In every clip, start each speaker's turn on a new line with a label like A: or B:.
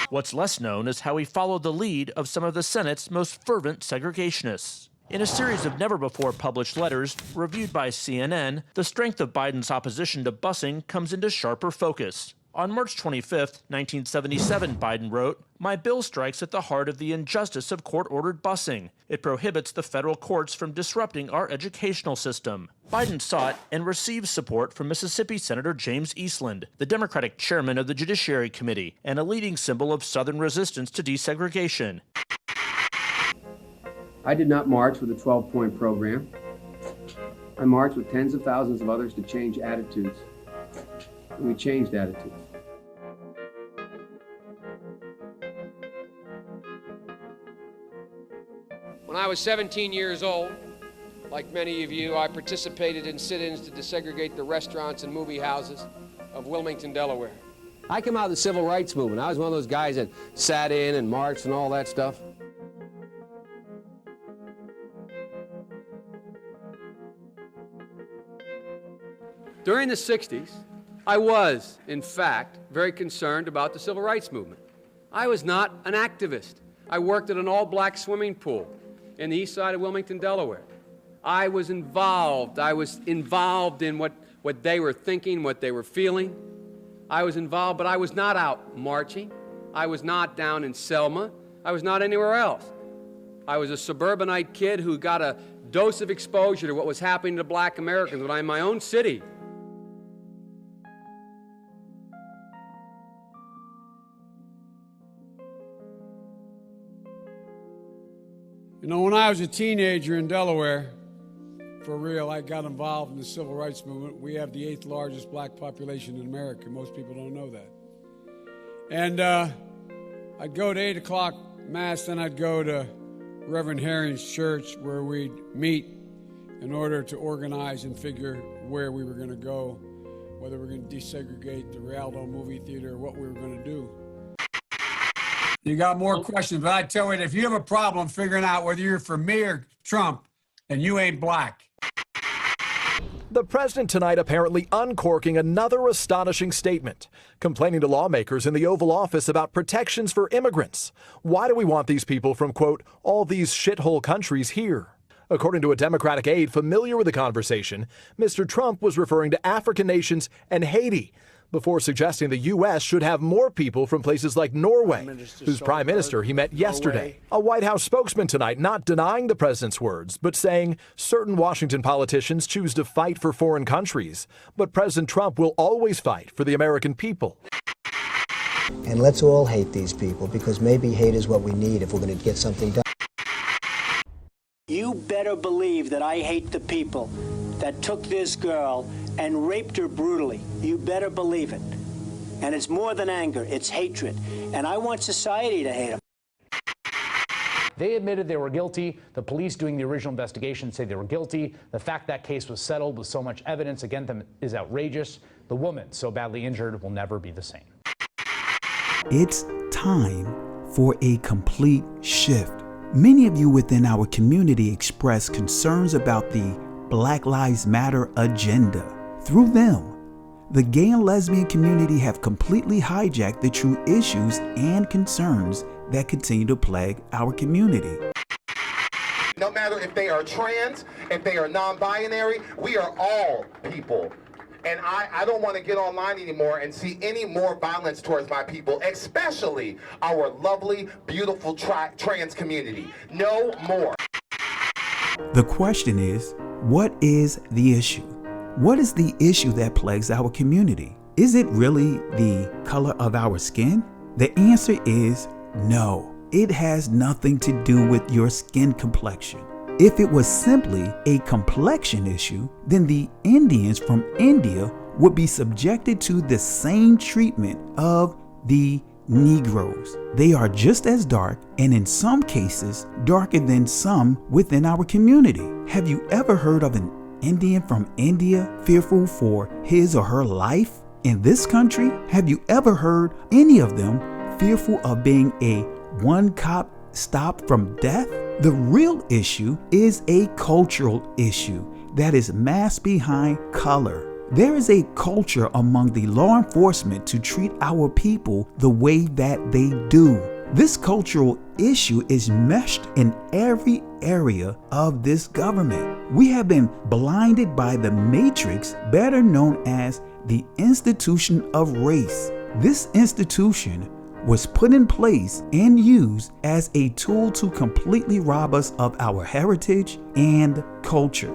A: What's less known is how he followed the lead of some of the Senate's most fervent segregationists. In a series of never-before-published letters reviewed by CNN, the strength of Biden's opposition to busing comes into sharper focus. On March 25, 1977, Biden wrote, "My bill strikes at the heart of the injustice of court-ordered busing. It prohibits the federal courts from disrupting our educational system." Biden sought and received support from Mississippi Senator James Eastland, the Democratic chairman of the Judiciary Committee and a leading symbol of Southern resistance to desegregation.
B: I did not march with a 12-point program. I marched with tens of thousands of others to change attitudes. And we changed attitudes.
C: When I was 17 years old, like many of you, I participated in sit-ins to desegregate the restaurants and movie houses of Wilmington, Delaware. I came out of the civil rights movement. I was one of those guys that sat in and marched and all that stuff. During the 60s, I was, in fact, very concerned about the civil rights movement. I was not an activist. I worked at an all-black swimming pool in the east side of Wilmington, Delaware. I was involved in what they were thinking, what they were feeling. I was involved, but I was not out marching. I was not down in Selma. I was not anywhere else. I was a suburbanite kid who got a dose of exposure to what was happening to black Americans when I'm in my own city.
D: You know, when I was a teenager in Delaware, for real, I got involved in the civil rights movement. We have the 8th largest black population in America. Most people don't know that. And I'd go to 8 o'clock Mass, then I'd go to Reverend Herring's church where we'd meet in order to organize and figure where we were going to go, whether we were going to desegregate the Rialto movie theater or what we were going to do. You got more questions, but I tell you, if you have a problem figuring out whether you're for me or Trump, then you ain't black.
E: The president tonight apparently uncorking another astonishing statement, complaining to lawmakers in the Oval Office about protections for immigrants. Why do we want these people from, quote, all these shithole countries here? According to a Democratic aide familiar with the conversation, Mr. Trump was referring to African nations and Haiti, before suggesting the U.S. should have more people from places like Norway, whose prime minister he met yesterday. A White House spokesman tonight not denying the president's words, but saying certain Washington politicians choose to fight for foreign countries, but President Trump will always fight for the American people.
F: And let's all hate these people, because maybe hate is what we need if we're going to get something done.
G: You better believe that I hate the people that took this girl and raped her brutally. You better believe it. And it's more than anger, it's hatred. And I want society to hate them.
H: They admitted they were guilty. The police doing the original investigation say they were guilty. The fact that case was settled with so much evidence against them is outrageous. The woman, so badly injured, will never be the same.
I: It's time for a complete shift. Many of you within our community express concerns about the Black Lives Matter agenda. Through them, the gay and lesbian community have completely hijacked the true issues and concerns that continue to plague our community.
J: No matter if they are trans, if they are non-binary, we are all people. And I don't want to get online anymore and see any more violence towards my people, especially our lovely, beautiful trans community. No more.
I: The question is, what is the issue? What is the issue that plagues our community? Is it really the color of our skin? The answer is no. It has nothing to do with your skin complexion. If it was simply a complexion issue, then the Indians from India would be subjected to the same treatment of the Negroes. They are just as dark, and in some cases, darker than some within our community. Have you ever heard of an Indian from India fearful for his or her life in this country? Have you ever heard any of them fearful of being a one-cop stop from death? The real issue is a cultural issue that is masked behind color. There is a culture among the law enforcement to treat our people the way that they do. This cultural issue is meshed in every area of this government. We have been blinded by the matrix, better known as the institution of race. This institution was put in place and used as a tool to completely rob us of our heritage and culture.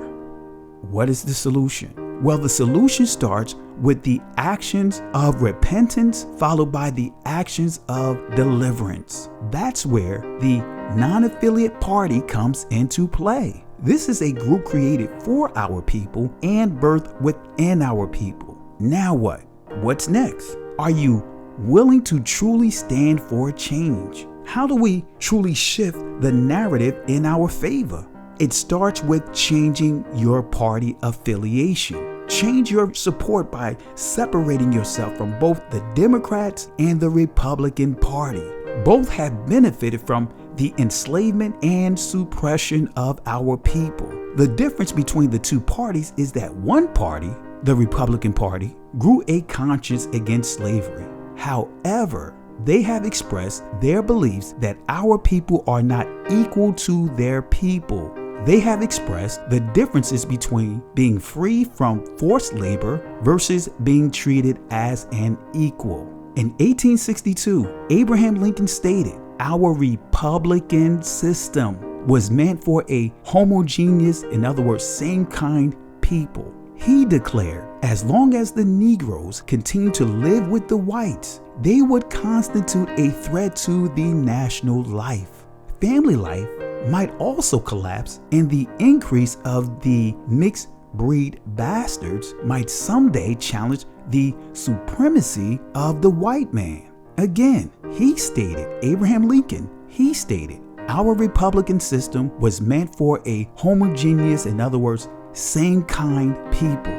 I: What is the solution? Well, the solution starts with the actions of repentance followed by the actions of deliverance. That's where the non-affiliate party comes into play. This is a group created for our people and birthed within our people. Now what? What's next? Are you willing to truly stand for change? How do we truly shift the narrative in our favor? It starts with changing your party affiliation. Change your support by separating yourself from both the Democrats and the Republican Party. Both have benefited from the enslavement and suppression of our people. The difference between the two parties is that one party, the Republican Party, grew a conscience against slavery. However, they have expressed their beliefs that our people are not equal to their people. They have expressed the differences between being free from forced labor versus being treated as an equal. In 1862, Abraham Lincoln stated, "Our Republican system was meant for a homogeneous, in other words, same kind people." He declared, as long as the Negroes continued to live with the whites, they would constitute a threat to the national life. Family life might also collapse, and the increase of the mixed breed bastards might someday challenge the supremacy of the white man. Again, he stated, Abraham Lincoln, he stated, "Our Republican system was meant for a homogeneous, in other words, same kind people."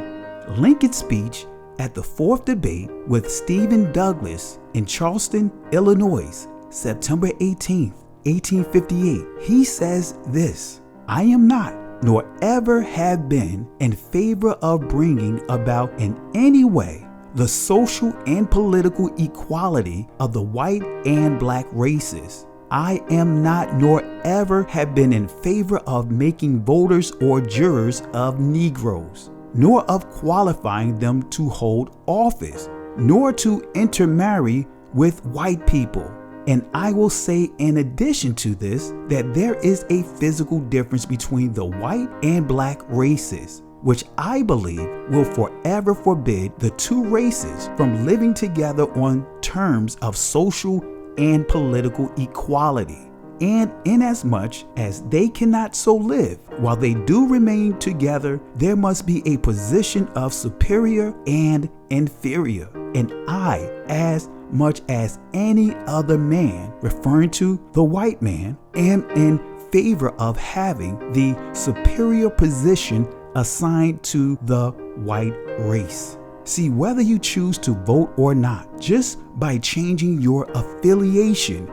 I: Lincoln's speech at the fourth debate with Stephen Douglas in Charleston, Illinois, September 18th, 1858, he says this, "I am not, nor ever have been, in favor of bringing about in any way the social and political equality of the white and black races. I am not, nor ever have been, in favor of making voters or jurors of Negroes, nor of qualifying them to hold office, nor to intermarry with white people. And I will say in addition to this that there is a physical difference between the white and black races, which I believe will forever forbid the two races from living together on terms of social and political equality. And inasmuch as they cannot so live, while they do remain together, there must be a position of superior and inferior. And I, as much as any other man," referring to the white man, "am in favor of having the superior position assigned to the white race." See, whether you choose to vote or not, just by changing your affiliation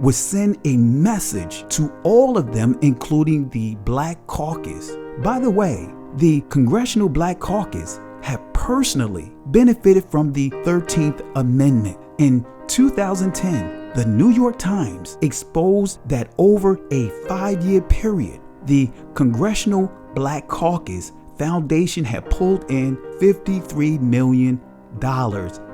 I: would send a message to all of them, including the Black Caucus. By the way, the Congressional Black Caucus have personally benefited from the 13th Amendment. In 2010, the New York Times exposed that over a 5-year period, the Congressional Black Caucus Foundation had pulled in $53 million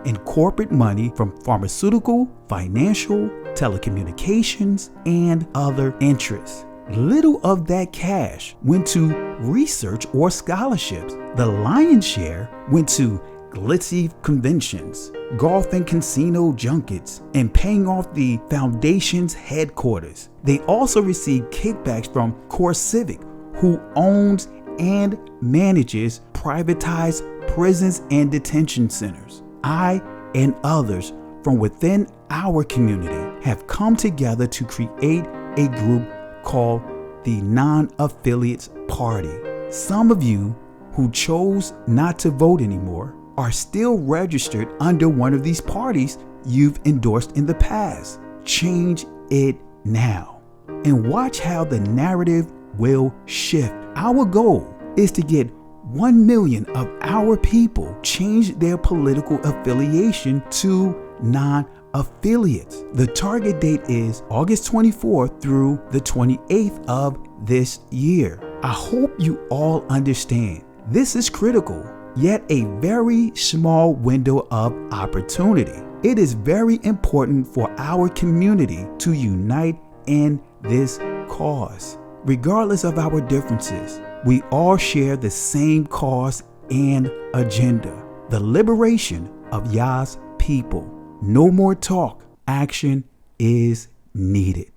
I: in corporate money from pharmaceutical, financial, telecommunications, and other interests. Little of that cash went to research or scholarships. The lion's share went to glitzy conventions, golf and casino junkets, and paying off the foundation's headquarters. They also received kickbacks from CoreCivic, who owns and manages privatized prisons and detention centers. I and others from within our community have come together to create a group called the Non-Affiliates Party. Some of you who chose not to vote anymore are still registered under one of these parties you've endorsed in the past. Change it now and watch how the narrative will shift. Our goal is to get 1 million of our people change their political affiliation to non-affiliates. The target date is August 24th through the 28th of this year. I hope you all understand this is critical, yet a very small window of opportunity. It is very important for our community to unite in this cause. Regardless of our differences, we all share the same cause and agenda: the liberation of Yah's people. No more talk. Action is needed.